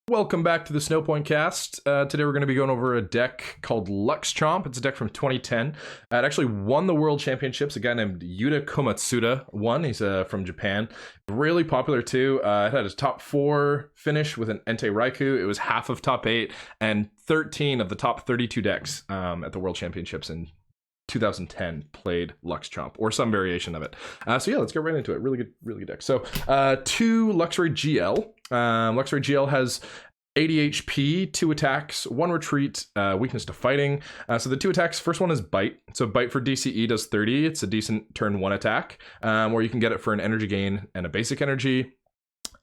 Welcome back to the Snowpoint Cast. Today we're going to be going over a deck called Luxchomp. It's a deck from 2010. It actually won the World Championships. A guy named Yuta Komatsuda won. He's from Japan. Really popular too. It had a top 4 finish with an Entei Raikou. It was half of top 8 and 13 of the top 32 decks at the World Championships in 2010 played Luxchomp or some variation of it. So yeah, let's get right into it. Really good deck. So 2 Luxray GL. Luxray GL has 80 HP, 2 attacks, 1 retreat, weakness to fighting. So the 2 attacks, first one is Bite. So Bite for DCE does 30. It's a decent turn 1 attack, where you can get it for an energy gain and a basic energy.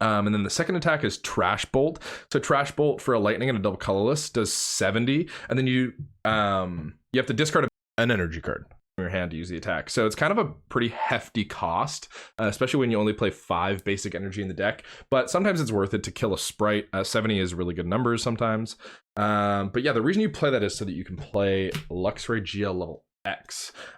And then the second attack is Trash Bolt. So Trash Bolt for a lightning and a double colorless does 70. And then you have to discard an energy card from your hand to use the attack. So it's kind of a pretty hefty cost, especially when you only play 5 basic energy in the deck. But sometimes it's worth it to kill a sprite. 70 is really good numbers sometimes. But yeah, the reason you play that is so that you can play Luxray GL Lv.X.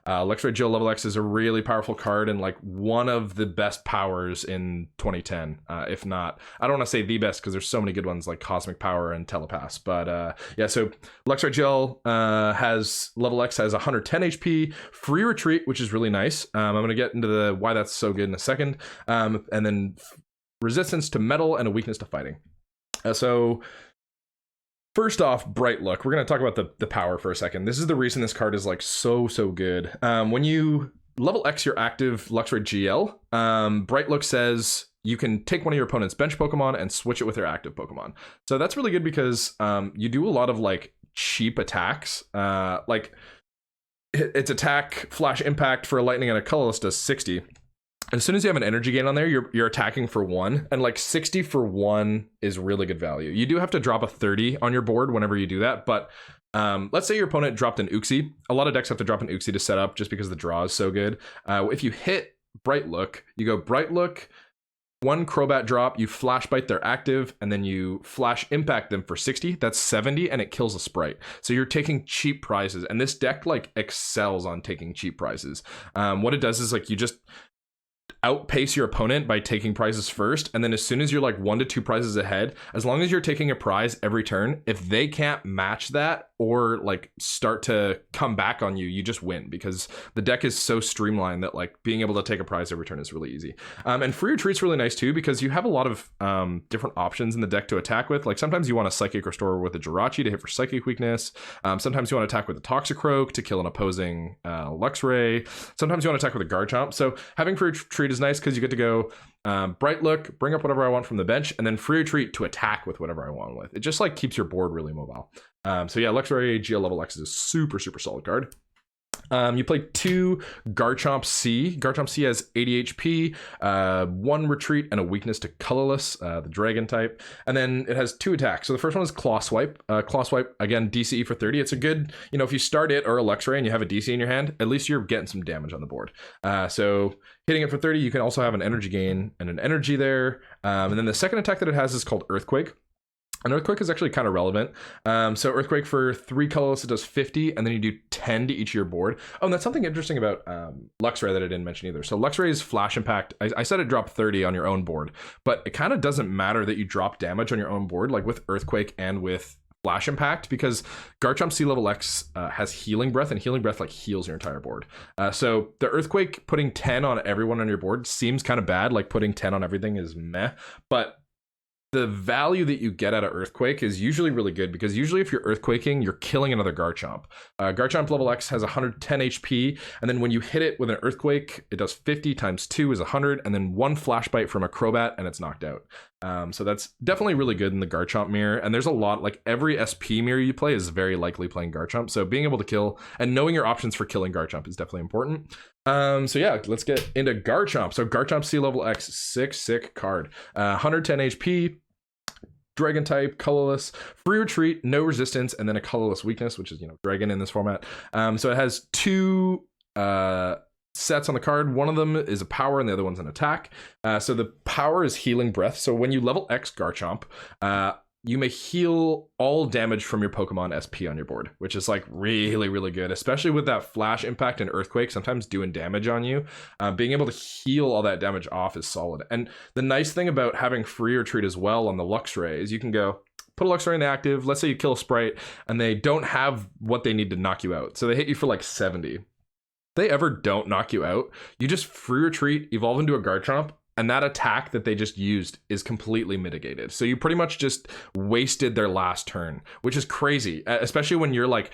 Luxray GL Lv.X is a really powerful card and like one of the best powers in 2010, if not, I don't want to say the best because there's so many good ones like Cosmic Power and Telepass, but yeah, so Luxray GL has Lv.X has 110 HP, free retreat, which is really nice. I'm going to get into the why that's so good in a second, and then resistance to metal and a weakness to fighting. So first off, Bright Look. We're going to talk about the power for a second. This is the reason this card is like so good. When you Lv.X your active Luxray GL, Bright Look says you can take one of your opponent's bench Pokemon and switch it with their active Pokemon. So that's really good because you do a lot of like cheap attacks. Like its attack, Flash Impact for a Lightning and a Colorless does 60. As soon as you have an energy gain on there, you're attacking for 1, and like 60 for 1 is really good value. You do have to drop a 30 on your board whenever you do that, but let's say your opponent dropped an Uxie. A lot of decks have to drop an Uxie to set up just because the draw is so good. If you hit Bright Look, you go Bright Look, 1 Crobat drop, you Flash Bite their active, and then you Flash Impact them for 60. That's 70, and it kills a sprite. So you're taking cheap prizes, and this deck like excels on taking cheap prizes. What it does is like you just outpace your opponent by taking prizes first, and then as soon as you're like 1 to 2 prizes ahead, as long as you're taking a prize every turn, if they can't match that or like start to come back on you, you just win because the deck is so streamlined that like being able to take a prize every turn is really easy. And free retreat's really nice too because you have a lot of different options in the deck to attack with. Like sometimes you want a Psychic Restore with a Jirachi to hit for psychic weakness. Sometimes you want to attack with a Toxicroak to kill an opposing Luxray. Sometimes you want to attack with a Garchomp. So having free retreat is nice because you get to go Bright Look, bring up whatever I want from the bench, and then free retreat to attack with whatever I want with. It just like keeps your board really mobile. So yeah, Luxray GL Lv.X is a super solid card. You play 2 Garchomp C. Garchomp C has 80 HP, 1 retreat, and a weakness to Colorless, the dragon type. And then it has 2 attacks. So the first one is Claw Swipe. Claw Swipe, again, DCE for 30. It's a good, if you start it or a Luxray and you have a DC in your hand, at least you're getting some damage on the board. So hitting it for 30, you can also have an energy gain and an energy there. And then the second attack that it has is called Earthquake. And Earthquake is actually kind of relevant. So Earthquake for 3 colorless, it does 50, and then you do 10 to each of your board. Oh, and that's something interesting about Luxray that I didn't mention either. So Luxray's Flash Impact, I said it dropped 30 on your own board, but it kind of doesn't matter that you drop damage on your own board, like with Earthquake and with Flash Impact, because Garchomp C Lv.X has Healing Breath, and Healing Breath like heals your entire board. So the Earthquake putting 10 on everyone on your board seems kind of bad, like putting 10 on everything is meh, but the value that you get out of Earthquake is usually really good because usually if you're Earthquaking, you're killing another Garchomp. Garchomp Lv.X has 110 HP, and then when you hit it with an Earthquake, it does 50 times 2 is 100, and then 1 Flash Bite from a Crobat, and it's knocked out. So that's definitely really good in the Garchomp mirror, and there's a lot, like every SP mirror you play is very likely playing Garchomp, so being able to kill and knowing your options for killing Garchomp is definitely important. So yeah, let's get into Garchomp. So Garchomp C Lv.X, sick card. 110 HP, dragon type, colorless, free retreat, no resistance, and then a colorless weakness, which is, dragon in this format. So it has 2 sets on the card. One of them is a power and the other one's an attack. So the power is Healing Breath. So when you Lv.X Garchomp, you may heal all damage from your Pokemon SP on your board, which is like really, really good, especially with that Flash Impact and Earthquake sometimes doing damage on you. Being able to heal all that damage off is solid. And the nice thing about having Free Retreat as well on the Luxray is you can go, put a Luxray in the active, let's say you kill a Sprite, and they don't have what they need to knock you out. So they hit you for like 70. If they ever don't knock you out, you just Free Retreat, evolve into a Garchomp, and that attack that they just used is completely mitigated. So you pretty much just wasted their last turn, which is crazy, especially when you're like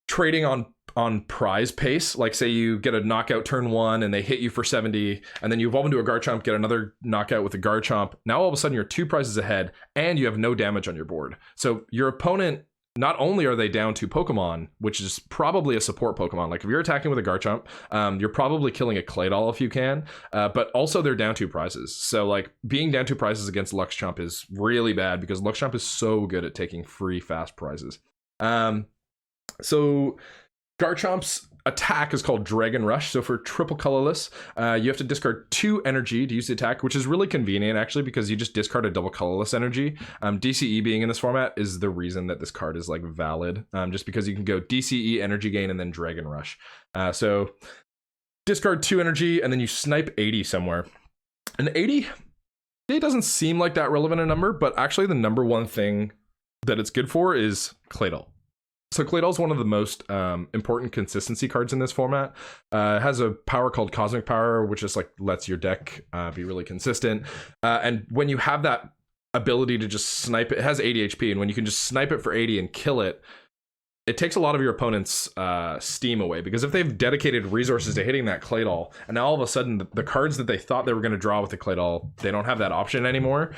trading on prize pace. Like say you get a knockout turn 1 and they hit you for 70, and then you evolve into a Garchomp, get another knockout with a Garchomp. Now all of a sudden you're 2 prizes ahead and you have no damage on your board. So your opponent, not only are they down 2 Pokemon, which is probably a support Pokemon. Like if you're attacking with a Garchomp, you're probably killing a Claydol if you can, but also they're down 2 prizes. So like being down 2 prizes against Luxchomp is really bad because Luxchomp is so good at taking free fast prizes. So Garchomp's attack is called Dragon Rush. So for triple colorless, you have to discard 2 energy to use the attack, which is really convenient actually because you just discard a double colorless energy. DCE being in this format is the reason that this card is like valid, just because you can go DCE, energy gain, and then Dragon Rush. So discard 2 energy and then you snipe 80 somewhere. And 80, it doesn't seem like that relevant a number, but actually the number one thing that it's good for is Claydol. So Claydol is one of the most important consistency cards in this format. It has a power called Cosmic Power, which just like lets your deck be really consistent. And when you have that ability to just snipe it, it has 80 HP, and when you can just snipe it for 80 and kill it, it takes a lot of your opponent's steam away, because if they've dedicated resources to hitting that Claydol, and now all of a sudden the cards that they thought they were going to draw with the Claydol, they don't have that option anymore,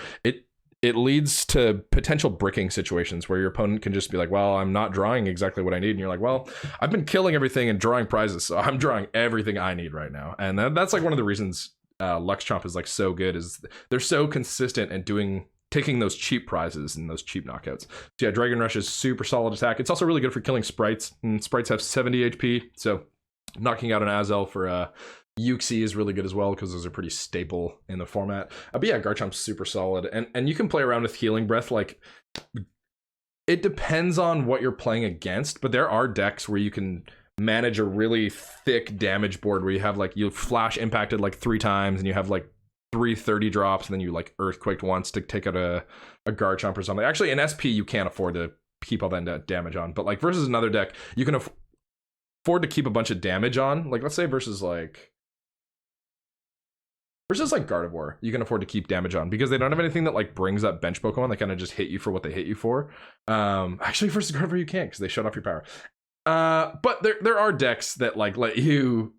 it leads to potential bricking situations where your opponent can just be like, well, I'm not drawing exactly what I need. And you're like, well, I've been killing everything and drawing prizes, so I'm drawing everything I need right now. And that's like one of the reasons Luxchomp is like so good, is they're so consistent at taking those cheap prizes and those cheap knockouts. So yeah, Dragon Rush is super solid attack. It's also really good for killing sprites, and sprites have 70 HP. So knocking out an Azelf or Uxie is really good as well, because those are pretty staple in the format. But yeah, Garchomp's super solid, and you can play around with Healing Breath. Like, it depends on what you're playing against, but there are decks where you can manage a really thick damage board where you have like, you flash impacted like 3 times and you have like 330 drops, and then you like Earthquaked once to take out a Garchomp or something. Actually, in SP you can't afford to keep all that damage on, but like versus another deck you can afford to keep a bunch of damage on. Like let's say versus like Gardevoir, you can afford to keep damage on because they don't have anything that like brings up bench Pokemon. They kind of just hit you for what they hit you for. Actually versus Gardevoir you can't, because they shut off your power. But there are decks that like let you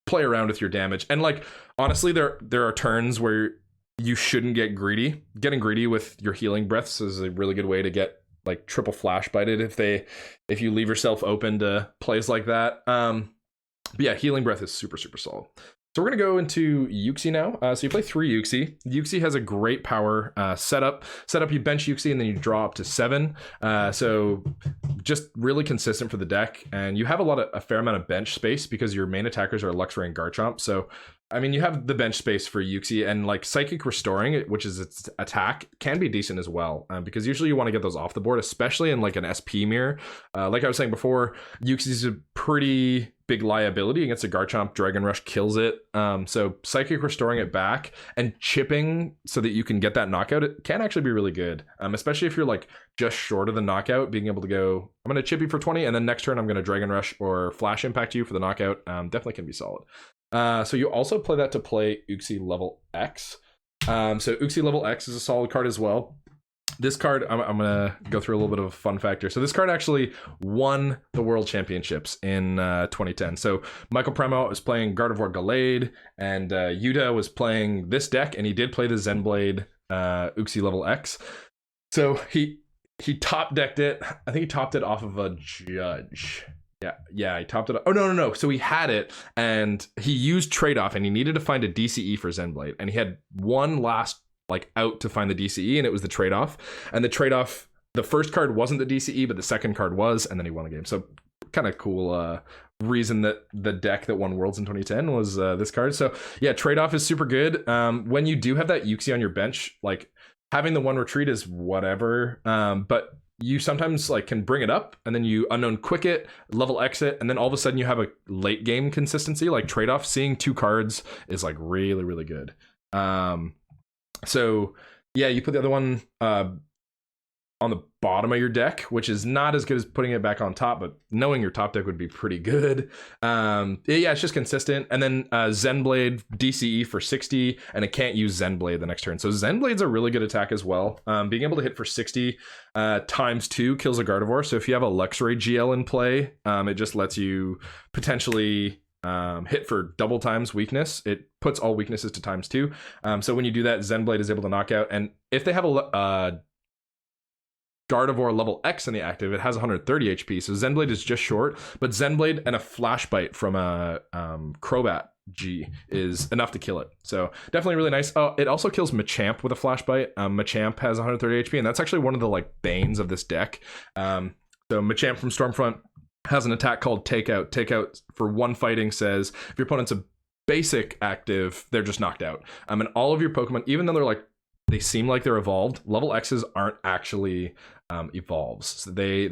play around with your damage, and like honestly there are turns where you shouldn't get greedy. Getting greedy with your Healing Breaths is a really good way to get like triple flash bited if you leave yourself open to plays like that. But yeah, Healing Breath is super solid. So we're going to go into Uxie now. So you play 3 Uxie. Uxie has a great power setup. You bench Uxie and then you draw up to 7. So just really consistent for the deck. And you have a fair amount of bench space because your main attackers are Luxray and Garchomp. So, I mean, you have the bench space for Uxie, and like Psychic Restoring, which is its attack, can be decent as well. Because usually you want to get those off the board, especially in like an SP mirror. Like I was saying before, Uxie's a pretty big liability against a Garchomp. Dragon Rush kills it. So Psychic Restoring it back and chipping so that you can get that knockout, it can actually be really good. Especially if you're like just short of the knockout, being able to go, I'm going to chip you for 20, and then next turn I'm going to Dragon Rush or Flash Impact you for the knockout. Definitely can be solid. So you also play that to play Uxie Lv.X. So Uxie Lv.X is a solid card as well. This card, I'm gonna go through a little bit of a fun factor. So this card actually won the World Championships in 2010. So Michael Premo was playing Gardevoir Gallade, and Yuta was playing this deck, and he did play the Zenblade Uxie Lv.X. So he top decked it. I think he topped it off of a Judge. Yeah, he topped it up. Oh, no. So he had it, and he used trade-off, and he needed to find a DCE for Zenblade, and he had one last like out to find the DCE, and it was the trade-off. And the trade-off, the first card wasn't the DCE, but the second card was, and then he won the game. So kind of cool reason that the deck that won Worlds in 2010 was this card. So yeah, trade-off is super good. When you do have that Uxie on your bench, like having the one retreat is whatever, but you sometimes like can bring it up and then you unknown quick it, level exit, and then all of a sudden you have a late game consistency, like trade-off. Seeing 2 cards is like really, really good. So yeah, you put the other one on the bottom of your deck, which is not as good as putting it back on top, but knowing your top deck would be pretty good. Yeah, it's just consistent. And then Zenblade DCE for 60, and it can't use Zenblade the next turn. So Zenblade's a really good attack as well. Being able to hit for 60 times 2 kills a Gardevoir. So if you have a Luxray GL in play, it just lets you potentially hit for double times weakness. It puts all weaknesses to times 2. So when you do that, Zenblade is able to knock out. And if they have a Gardevoir Lv.X in the active, it has 130 HP, so Zenblade is just short, but Zenblade and a Flash Bite from a Crobat G is enough to kill it. So definitely really nice. Oh, it also kills Machamp with a Flash Bite. Machamp has 130 HP, and that's actually one of the like banes of this deck. So Machamp from Stormfront has an attack called Takeout. Takeout for 1 fighting says if your opponent's a basic active, they're just knocked out. And all of your Pokemon, even though they're like, they seem like they're evolved, Lv.X's aren't actually evolves. So they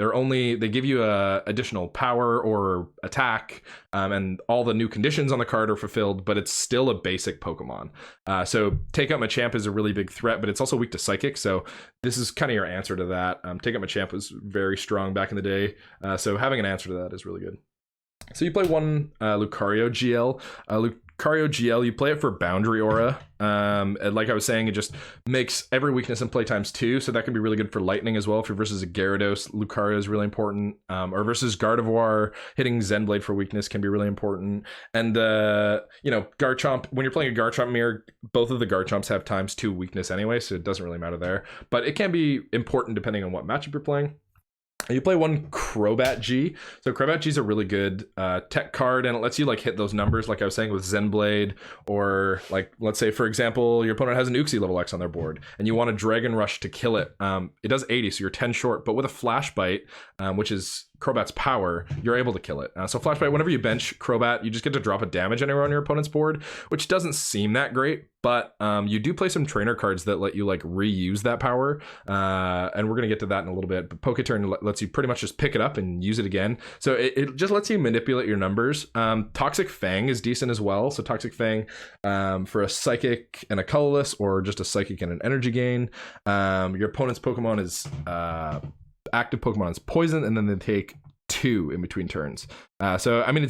give you a additional power or attack, and all the new conditions on the card are fulfilled, but it's still a basic Pokemon. So Take Out Machamp is a really big threat, but it's also weak to Psychic, so this is kind of your answer to that. Take Out Machamp was very strong back in the day, so having an answer to that is really good. So you play 1 Lucario GL. Lucario GL, you play it for Boundary Aura. And like I was saying, it just makes every weakness in play times 2, so that can be really good for Lightning as well. If you're versus a Gyarados, Lucario is really important. Or versus Gardevoir, hitting Zenblade for weakness can be really important. And, you know, Garchomp, when you're playing a Garchomp mirror, both of the Garchomps have times 2 weakness anyway, so it doesn't really matter there. But it can be important depending on what matchup you're playing. You play 1 Crobat G. So Crobat G is a really good tech card, and it lets you like hit those numbers, like I was saying with Zenblade, or like let's say for example your opponent has an Uxie Lv.X on their board, and you want a Dragon Rush to kill it. It does 80, so you're 10 short, but with a Flash Bite, which is Crobat's power, you're able to kill it. So Flash Bite, whenever you bench Crobat, you just get to drop a damage anywhere on your opponent's board, which doesn't seem that great, but you do play some trainer cards that let you like reuse that power, and we're gonna get to that in a little bit. But Poketurn lets you pretty much just pick it up and use it again, so it just lets you manipulate your numbers. Toxic Fang is decent as well, so Toxic Fang for a Psychic and a Colorless, or just a Psychic and an Energy gain. Your opponent's Pokemon is active Pokemon is poison, and then they take 2 in between turns. So I mean,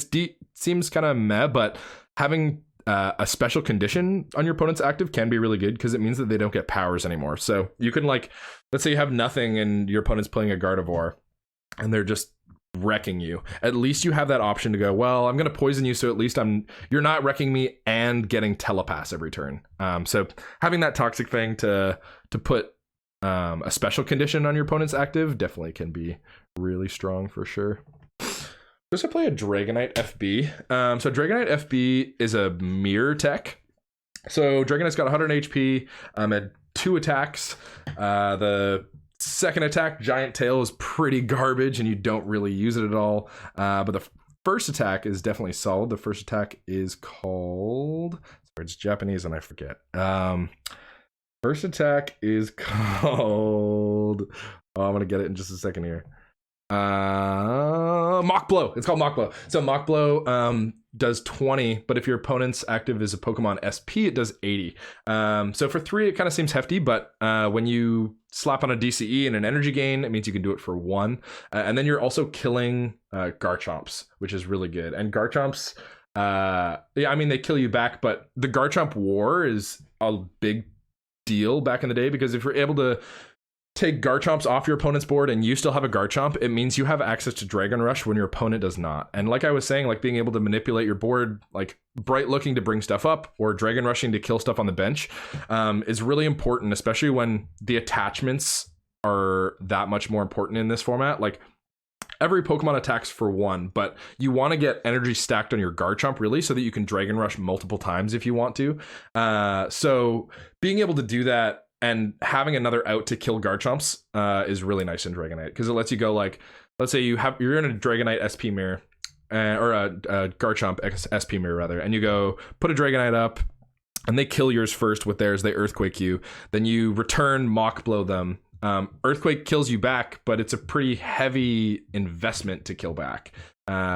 seems kind of meh, but having a special condition on your opponent's active can be really good, because it means that they don't get powers anymore. So you can, like, let's say you have nothing and your opponent's playing a Gardevoir and they're just wrecking you. At least you have that option to go, well, I'm gonna poison you, so at least you're not wrecking me and getting Telepass every turn. So having that Toxic Fang to put a special condition on your opponent's active definitely can be really strong for sure. Just gonna play a Dragonite FB. So Dragonite FB is a mirror tech. So Dragonite's got 100 HP, at 2 attacks. The second attack, Giant Tail, is pretty garbage and you don't really use it at all. But the first attack is definitely solid. The first attack is called, sorry, it's Japanese and I forget. First attack is called, oh, I'm gonna get it in just a second here. Mock Blow. It's called Mock Blow. So Mock Blow does 20, but if your opponent's active is a Pokemon SP, it does 80. So for 3, it kind of seems hefty, but when you slap on a DCE and an energy gain, it means you can do it for 1. And then you're also killing Garchomps, which is really good. And Garchomps, yeah, I mean, they kill you back, but the Garchomp War is a big deal back in the day, because if you're able to take Garchomps off your opponent's board and you still have a Garchomp, it means you have access to Dragon Rush when your opponent does not. And like I was saying, like being able to manipulate your board, like Bright Looking to bring stuff up or Dragon Rushing to kill stuff on the bench, is really important, especially when the attachments are that much more important in this format. Like every Pokemon attacks for 1, but you want to get energy stacked on your Garchomp really, so that you can Dragon Rush multiple times if you want to. So being able to do that and having another out to kill Garchomps is really nice in Dragonite, because it lets you go, like, let's say you're in a Dragonite SP mirror, or a Garchomp SP mirror rather, and you go put a Dragonite up, and they kill yours first with theirs. They Earthquake you. Then you return Mach Blow them. Earthquake kills you back, but it's a pretty heavy investment to kill back.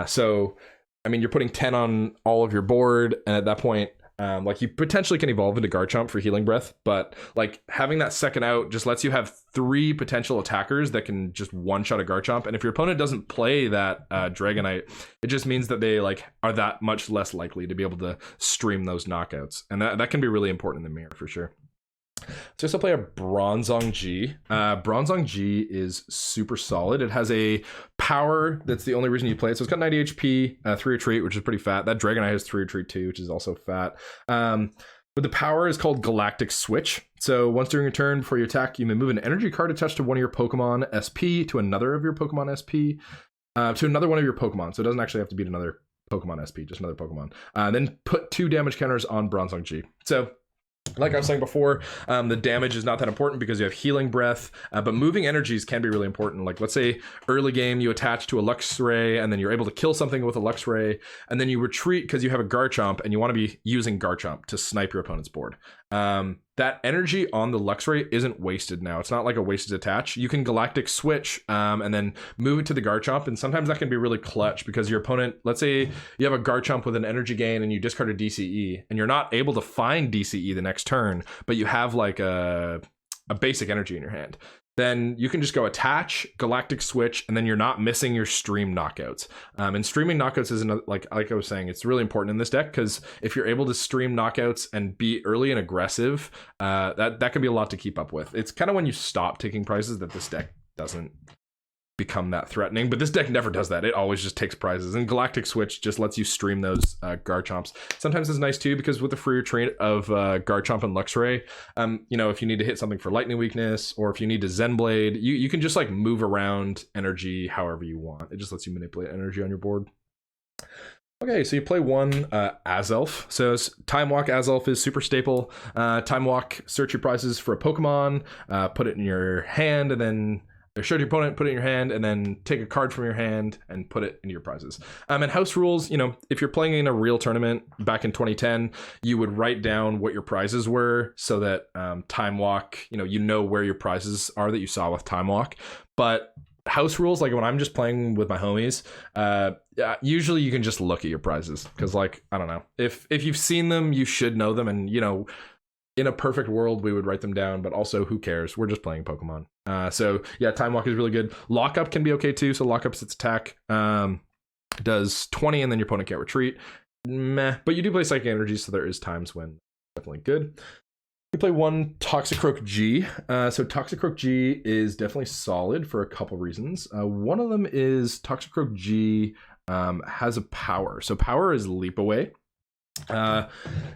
So, I mean, you're putting 10 on all of your board, and at that point, like you potentially can evolve into Garchomp for Healing Breath, but like having that second out just lets you have 3 potential attackers that can just one-shot a Garchomp. And if your opponent doesn't play that Dragonite, it just means that they like are that much less likely to be able to stream those knockouts, and that can be really important in the mirror for sure. So also play a Bronzong G. Bronzong G is super solid. It has a power that's the only reason you play it. So it's got 90 HP, 3 retreat, which is pretty fat. That Dragonite has 3 retreat too, which is also fat. But the power is called Galactic Switch. So once during your turn, before you attack, you may move an energy card attached to one of your Pokemon SP to another of your Pokemon SP to another one of your Pokemon. So it doesn't actually have to beat another Pokemon SP, just another Pokemon. Then put 2 damage counters on Bronzong G. So like I was saying before, the damage is not that important because you have Healing Breath, but moving energies can be really important. Like let's say early game you attach to a Luxray and then you're able to kill something with a Luxray, and then you retreat because you have a Garchomp and you want to be using Garchomp to snipe your opponent's board. That energy on the Luxray isn't wasted now. It's not like a wasted attach. You can Galactic Switch and then move it to the Garchomp, and sometimes that can be really clutch because your opponent, let's say you have a Garchomp with an energy gain and you discard a DCE and you're not able to find DCE the next turn, but you have like a basic energy in your hand. Then you can just go attach, Galactic Switch, and then you're not missing your stream knockouts. And streaming knockouts is like I was saying, it's really important in this deck because if you're able to stream knockouts and be early and aggressive, that can be a lot to keep up with. It's kind of when you stop taking prizes that this deck doesn't become that threatening, but this deck never does that. It always just takes prizes, and Galactic Switch just lets you stream those Garchomps. Sometimes it's nice too because with the free retreat of Garchomp and Luxray, you know, if you need to hit something for lightning weakness or if you need to Zen Blade, you can just like move around energy however you want. It just lets you manipulate energy on your board. Okay, so you play one Azelf. So Time Walk Azelf is super staple. Time Walk, search your prizes for a Pokemon, put it in your hand, and then show your opponent, put it in your hand, and then take a card from your hand and put it into your prizes. And house rules, you know, if you're playing in a real tournament back in 2010, you would write down what your prizes were so that Time Walk, you know where your prizes are that you saw with Time Walk. But house rules, like when I'm just playing with my homies, usually you can just look at your prizes because, like, I don't know, if you've seen them, you should know them, and in a perfect world, we would write them down, but also who cares? We're just playing Pokemon. So yeah, Time Walk is really good. Lockup can be okay too. So Lockup's its attack does 20 and then your opponent can't retreat. Meh, but you do play Psychic Energy, so there is times when it's definitely good. You play one Toxicroak G. So Toxicroak G is definitely solid for a couple reasons. One of them is Toxicroak G has a power. So power is Leap Away. 90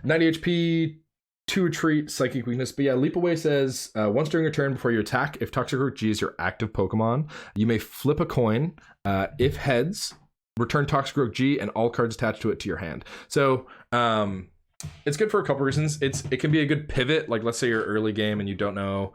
HP, 2 retreat, psychic weakness. But yeah, Leap Away says once during your turn before you attack, if Toxicroak G is your active Pokemon, you may flip a coin. If heads, return Toxicroak G and all cards attached to it to your hand. So it's good for a couple reasons. It can be a good pivot. Like let's say you're early game and you don't know,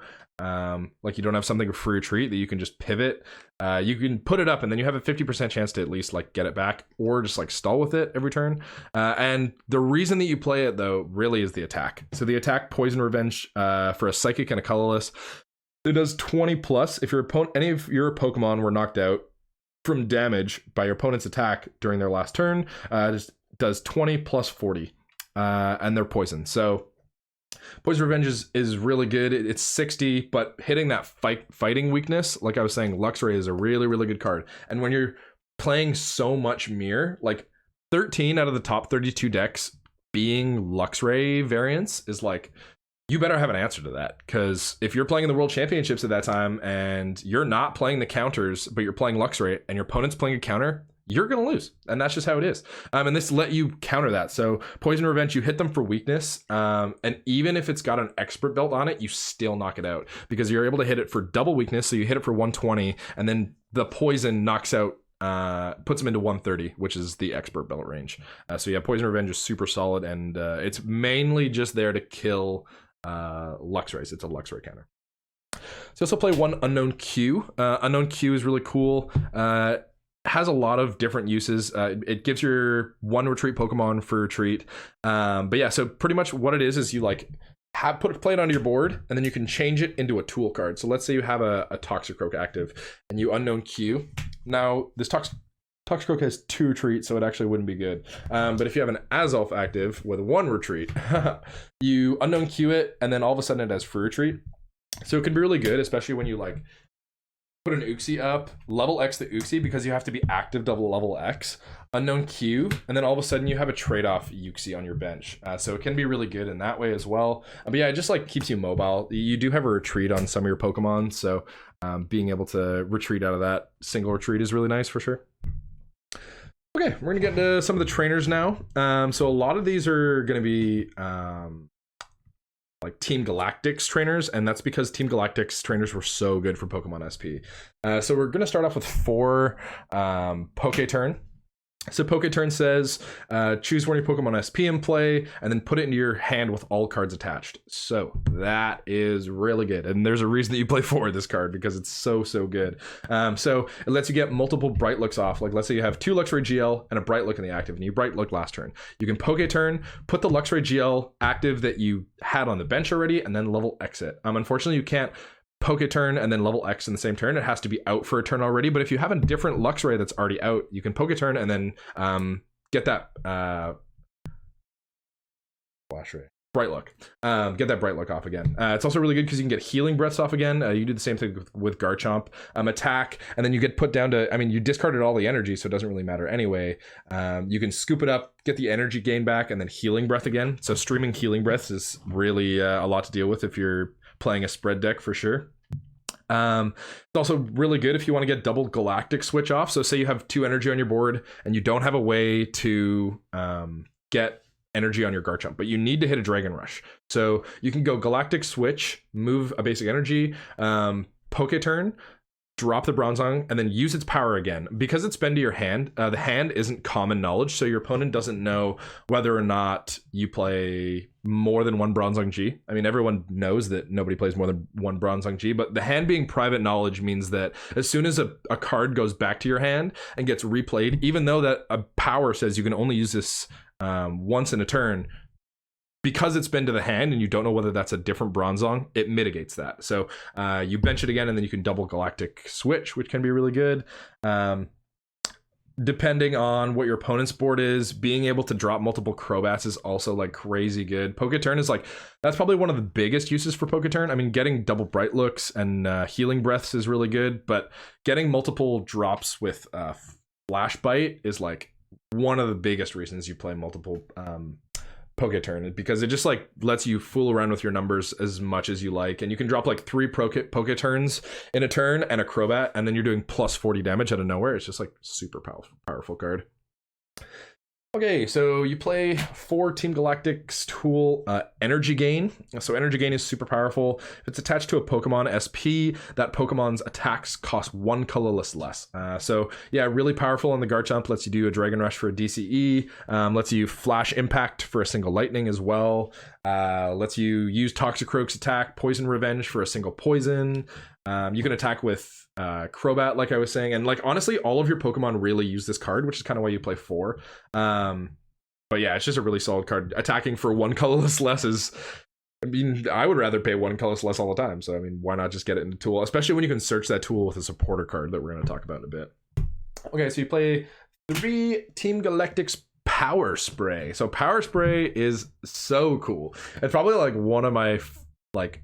like you don't have something with free retreat that you can just pivot. You can put it up and then you have a 50% chance to at least like get it back or just like stall with it every turn. And the reason that you play it though really is the attack. So the attack, Poison Revenge, for a Psychic and a Colorless, it does 20 plus if any of your Pokemon were knocked out from damage by your opponent's attack during their last turn. It does 20 plus 40 and they're poison. So Poison Revenge is really good. It's 60, but hitting that fighting weakness, like I was saying, Luxray is a really, really good card. And when you're playing so much mirror, like 13 out of the top 32 decks being Luxray variants is like, you better have an answer to that. Because if you're playing in the World Championships at that time and you're not playing the counters, but you're playing Luxray and your opponent's playing a counter, you're gonna lose, and that's just how it is. And this let you counter that. So Poison Revenge, you hit them for weakness, and even if it's got an expert belt on it, you still knock it out because you're able to hit it for double weakness. So you hit it for 120, and then the poison knocks out, puts them into 130, which is the expert belt range. So yeah, Poison Revenge is super solid, and it's mainly just there to kill Luxrays. It's a Luxray counter. So also play one Unown Q. Unown Q is really cool. has a lot of different uses. It gives your one retreat Pokemon for retreat. But yeah, so pretty much what it is you like play it onto your board, and then you can change it into a tool card. So let's say you have a Toxicroak active, and you Unown Q. Now this Toxicroak has 2 retreats, so it actually wouldn't be good. But if you have an Azelf active with 1 retreat, you Unown Q it, and then all of a sudden it has free retreat. So it can be really good, especially when you like put an Uxie up, Lv.X the Uxie, because you have to be active double Lv.X, Unown Q, and then all of a sudden you have a trade-off Uxie on your bench. So it can be really good in that way as well. But yeah, it just like keeps you mobile. You do have a retreat on some of your Pokemon, so being able to retreat out of that single retreat is really nice for sure. Okay, we're gonna get into some of the trainers now. So a lot of these are gonna be like Team Galactic's trainers, and that's because Team Galactic's trainers were so good for Pokemon SP. So we're gonna start off with 4 Poketurn. So Poketurn says, choose one of your Pokemon SP in play, and then put it into your hand with all cards attached. So that is really good, and there's a reason that you play 4 of this card, because it's so good. So it lets you get multiple Bright Looks off. Like let's say you have 2 Luxray GL and a Bright Look in the active, and you Bright Look last turn. You can Poketurn, put the Luxray GL active that you had on the bench already, and then Lv.X it. Unfortunately, you can't Poketurn and then Lv.X in the same turn. It has to be out for a turn already. But if you have a different Luxray that's already out, you can Poketurn and then get that Flash Ray. Bright Look. Get that Bright Look off again. It's also really good because you can get Healing Breaths off again. You do the same thing with Garchomp. Attack, and then you get put down to, I mean, you discarded all the energy, so it doesn't really matter anyway. You can scoop it up, get the energy gain back, and then Healing Breath again. So streaming Healing Breaths is really a lot to deal with if you're playing a spread deck for sure. It's also really good if you want to get double Galactic switch off. So say you have 2 energy on your board and you don't have a way to get energy on your Garchomp, but you need to hit a Dragon Rush. So you can go Galactic switch, move a basic energy, Poketurn, drop the Bronzong, and then use its power again. Because it's been to your hand, the hand isn't common knowledge, so your opponent doesn't know whether or not you play more than 1 Bronzong G. I mean, everyone knows that nobody plays more than 1 Bronzong G, but the hand being private knowledge means that as soon as a card goes back to your hand and gets replayed, even though that a power says you can only use this once in a turn, because it's been to the hand and you don't know whether that's a different Bronzong, it mitigates that. So you bench it again, and then you can double Galactic switch, which can be really good. Depending on what your opponent's board is, being able to drop multiple Crobats is also like crazy good. Poketurn is like, that's probably one of the biggest uses for Poketurn. I mean, getting double Bright Looks and Healing Breaths is really good, but getting multiple drops with Flash Bite is like one of the biggest reasons you play multiple Poketurn, because it just like lets you fool around with your numbers as much as you like, and you can drop like 3 Poketurns in a turn and a Crobat, and then you're doing plus 40 damage out of nowhere. It's just like super powerful card. Okay, so you play 4 Team Galactic's tool, Energy Gain. So Energy Gain is super powerful. If it's attached to a Pokemon SP, that Pokemon's attacks cost 1 colorless less. So yeah, really powerful on the Garchomp. Lets you do a Dragon Rush for a DCE. Lets you Flash Impact for a single Lightning as well. Lets you use Toxicroak's attack, Poison Revenge for a single Poison. You can attack with Crobat, like I was saying, and like honestly all of your Pokemon really use this card, which is kind of why you play 4. But yeah, it's just a really solid card. Attacking for 1 colorless less is, I mean, I would rather pay 1 colorless less all the time, so I mean, why not just get it in the tool, especially when you can search that tool with a supporter card that we're going to talk about in a bit. Okay, so you play 3 Team Galactic's Power Spray. So Power Spray is so cool. It's probably like one of my like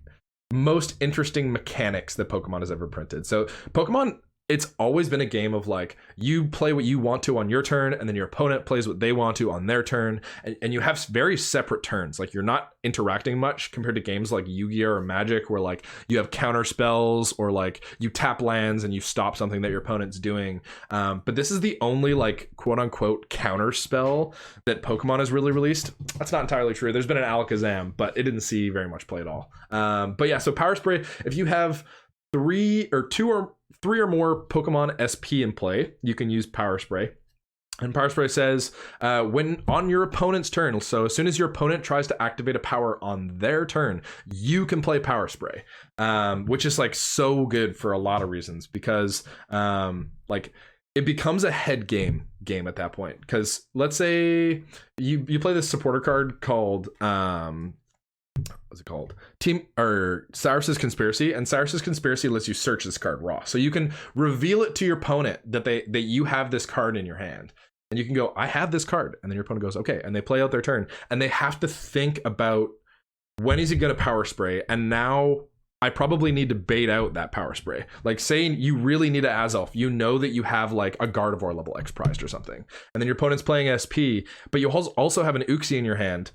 most interesting mechanics that Pokemon has ever printed. So Pokemon, it's always been a game of like, you play what you want to on your turn, and then your opponent plays what they want to on their turn, and you have very separate turns. Like you're not interacting much compared to games like Yu-Gi-Oh or Magic, where like you have counter spells, or like you tap lands and you stop something that your opponent's doing. But this is the only like quote unquote counter spell that Pokemon has really released. That's not entirely true. There's been an Alakazam, but it didn't see very much play at all. But yeah, so Power Spray, if you have 3 or more Pokemon SP in play, you can use Power Spray. And Power Spray says, when on your opponent's turn, so as soon as your opponent tries to activate a power on their turn, you can play Power Spray, which is like so good for a lot of reasons, because like it becomes a head game at that point. Because let's say you play this supporter card called what's it called? Cyrus's Conspiracy, and Cyrus's Conspiracy lets you search this card raw. So you can reveal it to your opponent that you have this card in your hand. And you can go, I have this card. And then your opponent goes, okay. And they play out their turn. And they have to think about, when is he going to power spray? And now I probably need to bait out that power spray. Like saying you really need an Azelf. You know that you have like a Gardevoir level X prized or something. And then your opponent's playing SP, but you also have an Uxie in your hand.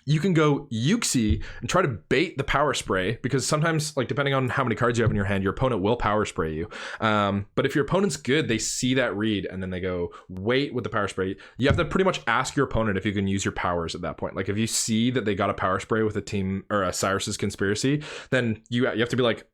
You can go Uxie and try to bait the power spray, because sometimes, like, depending on how many cards you have in your hand, your opponent will power spray you. But if your opponent's good, they see that read and then they go wait with the power spray. You have to pretty much ask your opponent if you can use your powers at that point. Like if you see that they got a power spray with a team or a Cyrus's Conspiracy, then you have to be like,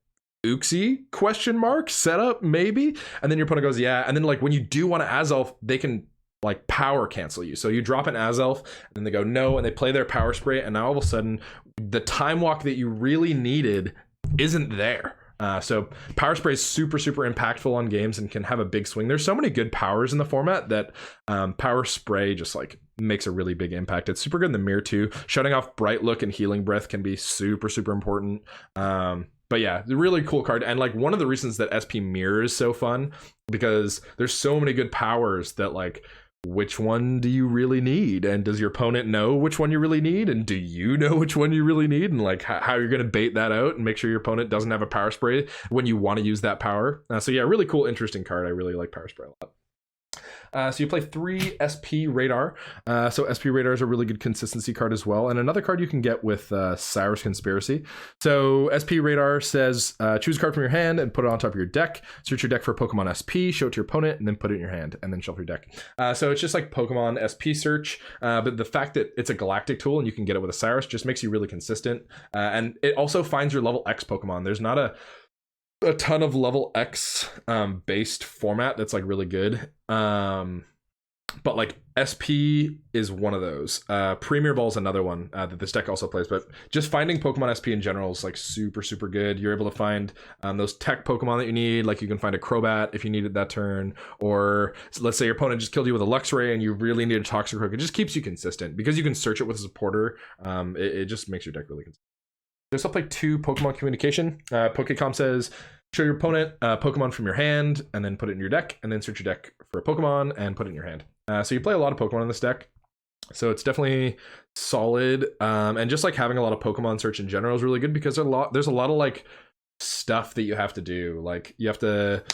Uxie question mark setup maybe, and then your opponent goes yeah, and then like when you do want to Azelf, they can like power cancel you. So you drop an Azelf and then they go no, and they play their power spray, and now all of a sudden the time walk that you really needed isn't there. So power spray is super impactful on games and can have a big swing. There's so many good powers in the format that power spray just like makes a really big impact. It's super good in the mirror too. Shutting off Bright Look and Healing Breath can be super important. But yeah, the really cool card. And like one of the reasons that SP Mirror is so fun, because there's so many good powers that like, which one do you really need? And does your opponent know which one you really need? And do you know which one you really need? And like how you're going to bait that out and make sure your opponent doesn't have a power spray when you want to use that power. So yeah, really cool, interesting card. I really like power spray a lot. So you play 3 SP Radar. So SP Radar is a really good consistency card as well. And another card you can get with Cyrus Conspiracy. So SP Radar says, choose a card from your hand and put it on top of your deck. Search your deck for Pokemon SP, show it to your opponent, and then put it in your hand, and then shuffle your deck. So it's just like Pokemon SP search. But the fact that it's a galactic tool and you can get it with a Cyrus just makes you really consistent. And it also finds your level X Pokemon. There's not a ton of level X based format that's like really good, but like SP is one of those. Premier Ball is another one that this deck also plays, but just finding Pokemon SP in general is like super good. You're able to find those tech Pokemon that you need. Like you can find a Crobat if you needed that turn, or let's say your opponent just killed you with a Luxray and you really need a Toxicroak. It just keeps you consistent because you can search it with a supporter. It just makes your deck really consistent. There's also play 2 Pokemon Communication. Pokecom says, show your opponent Pokemon from your hand and then put it in your deck, and then search your deck for a Pokemon and put it in your hand. So you play a lot of Pokemon in this deck. So it's definitely solid. And just like having a lot of Pokemon search in general is really good, because there's a lot of like stuff that you have to do. Like you have to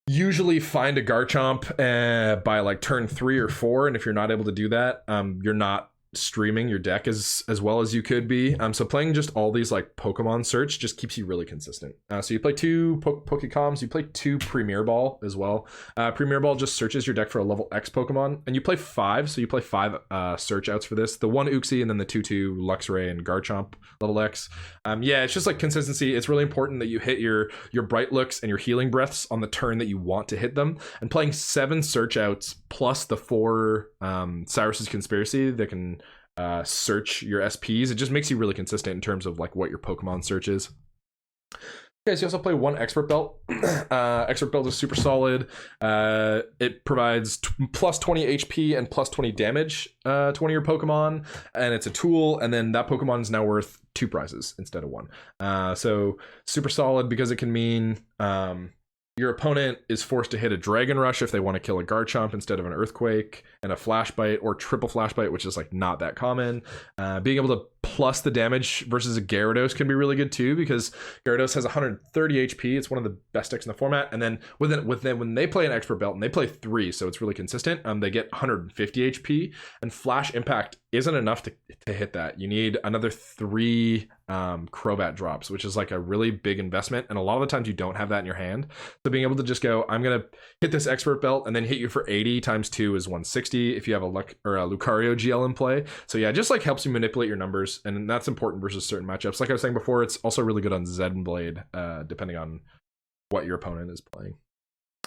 usually find a Garchomp by like turn 3 or 4. And if you're not able to do that, you're not streaming your deck as well as you could be. So playing just all these like Pokemon search just keeps you really consistent. So you play 2 Pokecoms, you play 2 Premier Ball as well. Premier Ball just searches your deck for a level X Pokemon, and you play 5, so you play 5 search outs for this. The 1 Uxie and then the 2 Luxray and Garchomp level X. Yeah, it's just like consistency. It's really important that you hit your Bright Looks and your Healing Breaths on the turn that you want to hit them, and playing 7 search outs plus the 4 Cyrus's Conspiracy that can search your SPs. It just makes you really consistent in terms of like what your Pokemon search is. Okay, so you also play 1 Expert Belt. Expert Belt is super solid. It provides plus 20 HP and plus 20 damage to one of your Pokemon, and it's a tool, and then that Pokemon is now worth 2 prizes instead of 1. So super solid, because it can mean your opponent is forced to hit a Dragon Rush if they want to kill a Garchomp instead of an Earthquake, and a Flash Bite or triple Flash Bite, which is like not that common. Being able to plus the damage versus a Gyarados can be really good too, because Gyarados has 130 HP. It's one of the best decks in the format. And then when they play an Expert Belt, and they play 3, so it's really consistent, they get 150 HP, and Flash Impact isn't enough to hit that. You need another 3 Crobat drops, which is like a really big investment, and a lot of the times you don't have that in your hand. So being able to just go, I'm gonna hit this Expert Belt and then hit you for 80 times 2 is 160 if you have a Lucario GL in play. So yeah, just like helps you manipulate your numbers, and that's important versus certain matchups. Like I was saying before, it's also really good on Zenblade, depending on what your opponent is playing.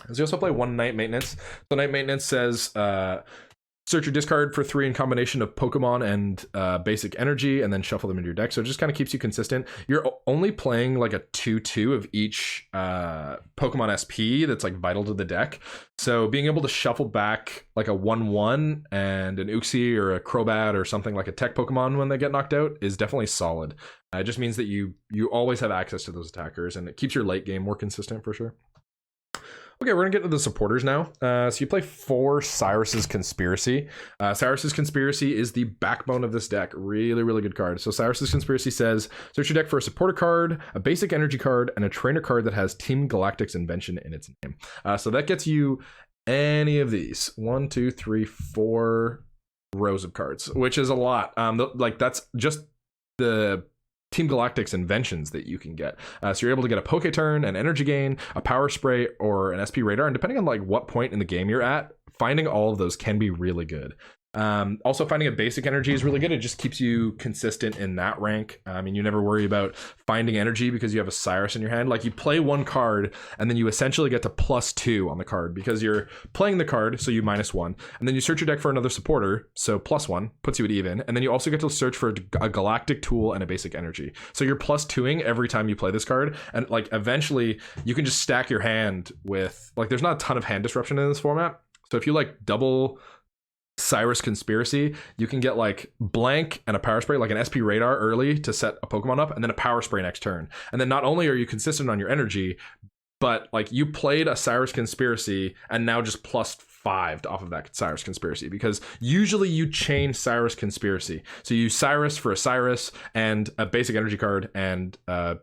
So you also play 1 Night Maintenance. So Night Maintenance says, search your discard for 3 in combination of Pokemon and basic energy, and then shuffle them into your deck. So it just kind of keeps you consistent. You're only playing like a 2/2 of each Pokemon SP that's like vital to the deck. So being able to shuffle back like a 1/1 and an Uxie or a Crobat or something like a tech Pokemon when they get knocked out is definitely solid. It just means that you always have access to those attackers, and it keeps your late game more consistent for sure. Okay, we're gonna get to the supporters now. So you play 4 Cyrus's Conspiracy. Cyrus's Conspiracy is the backbone of this deck. Really, really good card. So Cyrus's Conspiracy says, search your deck for a supporter card, a basic energy card, and a trainer card that has Team Galactic's invention in its name. So that gets you any of these. 1, 2, 3, 4 rows of cards, which is a lot. Like that's just the Team Galactic's inventions that you can get. So you're able to get a Poke Turn, an Energy Gain, a Power Spray, or an SP Radar, and depending on like what point in the game you're at, finding all of those can be really good. Also, finding a basic energy is really good. It just keeps you consistent in that rank. I mean, you never worry about finding energy because you have a Cyrus in your hand. Like you play 1 card and then you essentially get to +2 on the card because you're playing the card, so you -1, and then you search your deck for another supporter, so +1 puts you at even, and then you also get to search for a galactic tool and a basic energy. So you're +2ing every time you play this card, and like eventually you can just stack your hand with like there's not a ton of hand disruption in this format. So if you like double Cyrus Conspiracy, you can get like blank and a Power Spray, like an SP Radar early to set a Pokemon up, and then a Power Spray next turn. And then not only are you consistent on your energy, but like you played a Cyrus Conspiracy and now just +5 off of that Cyrus Conspiracy, because usually you chain Cyrus Conspiracy. So you use Cyrus for a Cyrus and a basic energy card and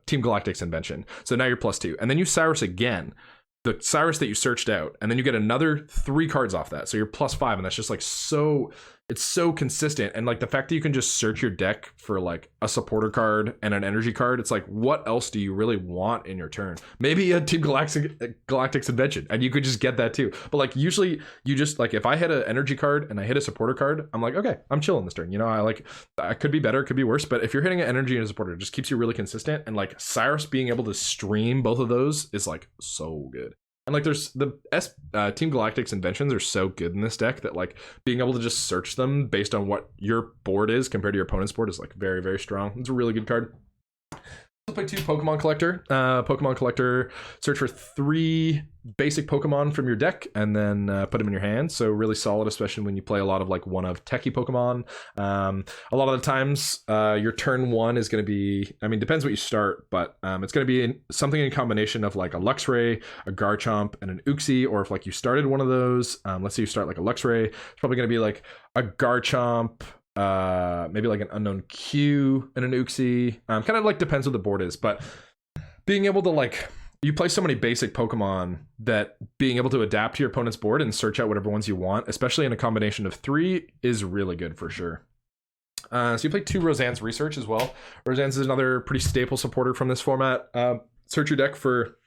Team Galactic's invention. So now you're +2, and then you Cyrus again, the Cyrus that you searched out, and then you get another 3 cards off that, so you're +5, and that's just like it's so consistent. And like the fact that you can just search your deck for like a supporter card and an energy card, it's like, what else do you really want in your turn? Maybe a Team Galactic's invention, and you could just get that too. But like usually you just like, if I hit an energy card and I hit a supporter card, I'm like, okay, I'm chilling this turn, you know. I could be better, it could be worse, but if you're hitting an energy and a supporter, it just keeps you really consistent. And like Cyrus being able to stream both of those is like so good. And like there's the Team Galactic's inventions are so good in this deck that like being able to just search them based on what your board is compared to your opponent's board is like very, very strong. It's a really good card. Also play 2 Pokemon Collector. Pokemon Collector, search for 3 basic Pokemon from your deck and then put them in your hand. So really solid, especially when you play a lot of like one of techie Pokemon. A lot of the times your turn 1 is going to be, I mean, depends what you start, but it's going to be something in combination of like a Luxray, a Garchomp, and an Uxie. Or if like you started one of those, let's say you start like a Luxray, it's probably going to be like a Garchomp, maybe like an Unown Q and an Uxie. Kind of like depends what the board is, but being able to like, you play so many basic Pokemon that being able to adapt to your opponent's board and search out whatever ones you want, especially in a combination of 3, is really good for sure. So you play 2 Roseanne's Research as well. Roseanne's is another pretty staple supporter from this format. Search your deck for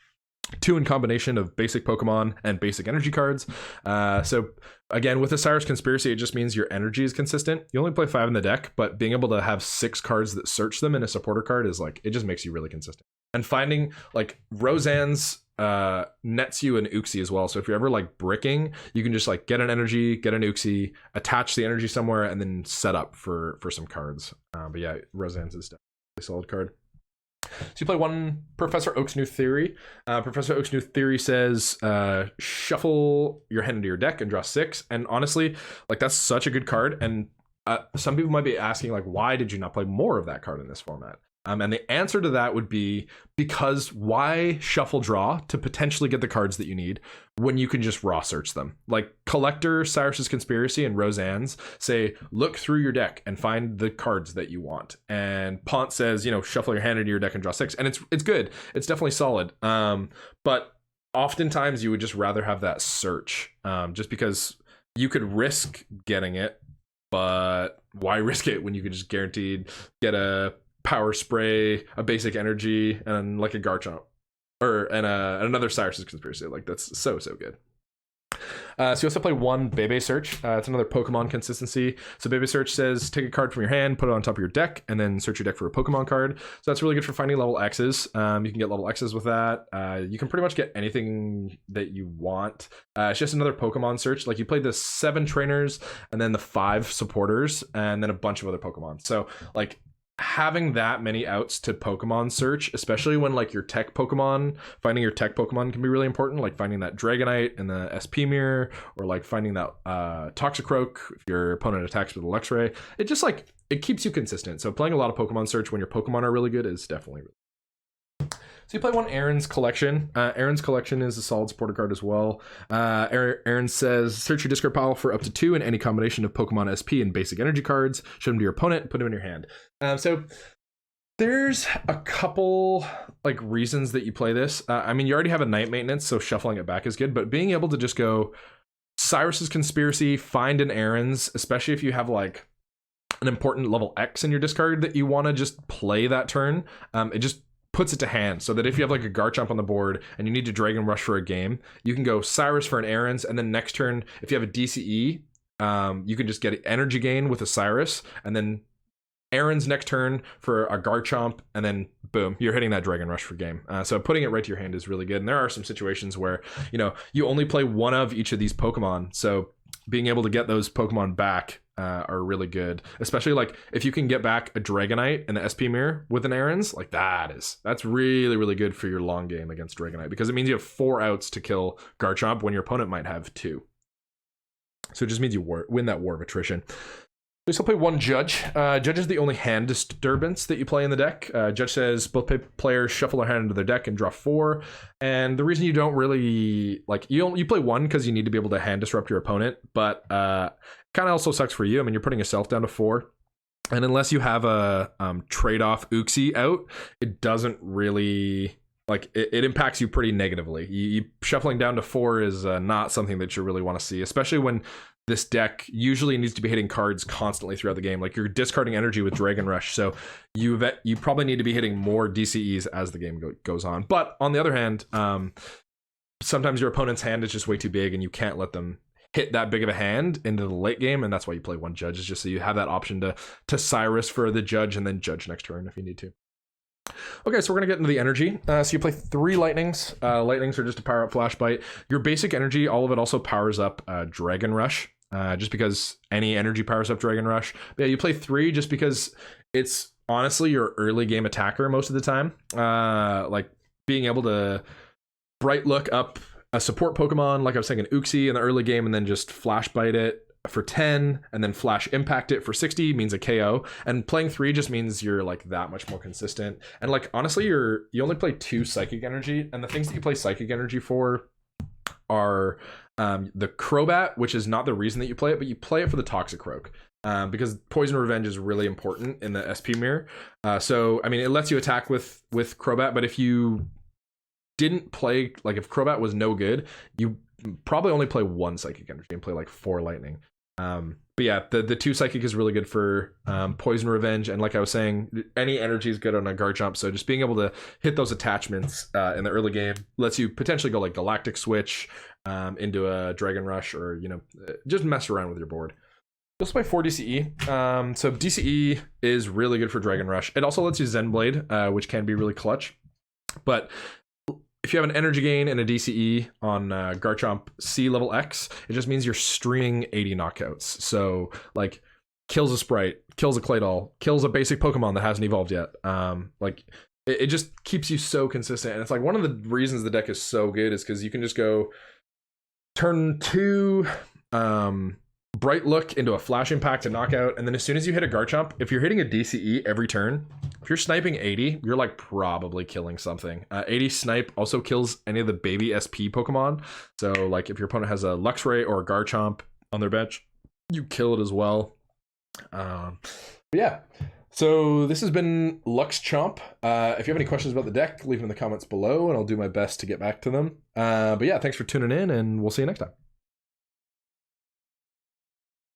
2 in combination of basic Pokemon and basic energy cards. So again, with the Cyrus Conspiracy, it just means your energy is consistent. You only play 5 in the deck, but being able to have 6 cards that search them in a supporter card is like, it just makes you really consistent. And finding like Roseanne's nets you an Uxie as well. So if you're ever like bricking, you can just like get an energy, get an Uxie, attach the energy somewhere, and then set up for some cards. But yeah, Roseanne's is definitely a solid card. So you play 1 Professor Oak's New Theory. Professor Oak's New Theory says shuffle your hand into your deck and draw 6. And honestly, like that's such a good card. And some people might be asking like, why did you not play more of that card in this format? And the answer to that would be because why shuffle draw to potentially get the cards that you need when you can just raw search them? Like Collector, Cyrus's Conspiracy, and Roseanne's say, look through your deck and find the cards that you want. And Pont says, you know, shuffle your hand into your deck and draw 6. And it's good. It's definitely solid. But oftentimes you would just rather have that search just because you could risk getting it, but why risk it when you could just guaranteed get a Power Spray, a basic energy, and like a Garchomp, or another Cyrus's Conspiracy. Like that's so good. So you also play one Bebe Search. It's another Pokemon consistency. So Bebe Search says take a card from your hand, put it on top of your deck, and then search your deck for a Pokemon card. So that's really good for finding level X's. You can get level X's with that. You can pretty much get anything that you want. It's just another Pokemon search. Like you played the 7 trainers and then the 5 supporters and then a bunch of other Pokemon. So like having that many outs to Pokemon search, especially when like your tech Pokemon, finding your tech Pokemon can be really important, like finding that Dragonite in the SP mirror, or like finding that Toxicroak if your opponent attacks with a Luxray. It just like, it keeps you consistent. So playing a lot of Pokemon search when your Pokemon are really good is definitely really good. So you play one Aaron's Collection. Aaron's Collection is a solid supporter card as well. Aaron says, search your discard pile for up to 2 in any combination of Pokemon SP and basic energy cards. Show them to your opponent, put them in your hand. So there's a couple like reasons that you play this. I mean, you already have a night maintenance, so shuffling it back is good, but being able to just go Cyrus's Conspiracy, find an Aaron's, especially if you have like an important level X in your discard that you want to just play that turn, it just puts it to hand, so that if you have like a Garchomp on the board and you need to Dragon Rush for a game, you can go Cyrus for an Aaron's, and then next turn, if you have a DCE, you can just get energy gain with a Cyrus, and then Aaron's next turn for a Garchomp, and then boom, you're hitting that Dragon Rush for game. So putting it right to your hand is really good. And there are some situations where, you know, you only play one of each of these Pokemon, so being able to get those Pokemon back are really good, especially like if you can get back a Dragonite in the SP mirror with an Aaron's, like that's really, really good for your long game against Dragonite, because it means you have 4 outs to kill Garchomp when your opponent might have 2. So it just means you win that war of attrition. We still play one Judge. Judge is the only hand disturbance that you play in the deck. Judge says both players shuffle their hand into their deck and draw 4. And the reason you don't really like, you play 1 because you need to be able to hand disrupt your opponent, but kind of also sucks for you. I mean, you're putting yourself down to 4. And unless you have a trade-off Uxie out, it doesn't really, like, it impacts you pretty negatively. You shuffling down to 4 is not something that you really want to see, especially when this deck usually needs to be hitting cards constantly throughout the game. Like, you're discarding energy with Dragon Rush, so you probably need to be hitting more DCEs as the game goes on. But on the other hand, sometimes your opponent's hand is just way too big and you can't let them hit that big of a hand into the late game, and that's why you play one Judge, is just so you have that option to Cyrus for the Judge and then Judge next turn if you need to. Okay, so we're gonna get into the energy. So you play 3 Lightnings. Lightnings are just a power up Flash Bite. Your basic energy, all of it also powers up Dragon Rush, just because any energy powers up Dragon Rush. But yeah, you play 3 just because it's honestly your early game attacker most of the time. Like being able to Bright Look up a support Pokemon, like I was saying, an Uxie in the early game, and then just Flash Bite it for 10 and then Flash Impact it for 60 means a KO. And playing 3 just means you're like that much more consistent. And like honestly, you only play 2 Psychic Energy, and the things that you play Psychic Energy for are the Crobat, which is not the reason that you play it, but you play it for the Toxicroak. Because Poison Revenge is really important in the SP mirror. So I mean, it lets you attack with Crobat, but if you didn't play, like if Crobat was no good, you probably only play 1 Psychic Energy and play like 4 Lightning. But yeah, the 2 Psychic is really good for Poison Revenge, and like I was saying, any energy is good on a Garchomp, so just being able to hit those attachments in the early game lets you potentially go like Galactic Switch into a Dragon Rush, or you know, just mess around with your board. You also play 4 DCE. So DCE is really good for Dragon Rush. It also lets you Zen Blade, which can be really clutch. But if you have an energy gain and a DCE on Garchomp C Lv.X, it just means you're streaming 80 knockouts. So like kills a Sprite, kills a Claydol, kills a basic Pokemon that hasn't evolved yet. Like it just keeps you so consistent. And it's like one of the reasons the deck is so good is because you can just go turn 2 Bright Look into a Flash Impact to knockout, and then as soon as you hit a Garchomp, if you're hitting a DCE every turn, if you're sniping 80, you're like probably killing something. 80 snipe also kills any of the baby SP Pokemon. So like if your opponent has a Luxray or a Garchomp on their bench, you kill it as well. But yeah, so this has been Luxchomp. If you have any questions about the deck, leave them in the comments below and I'll do my best to get back to them. But yeah, thanks for tuning in, and we'll see you next time.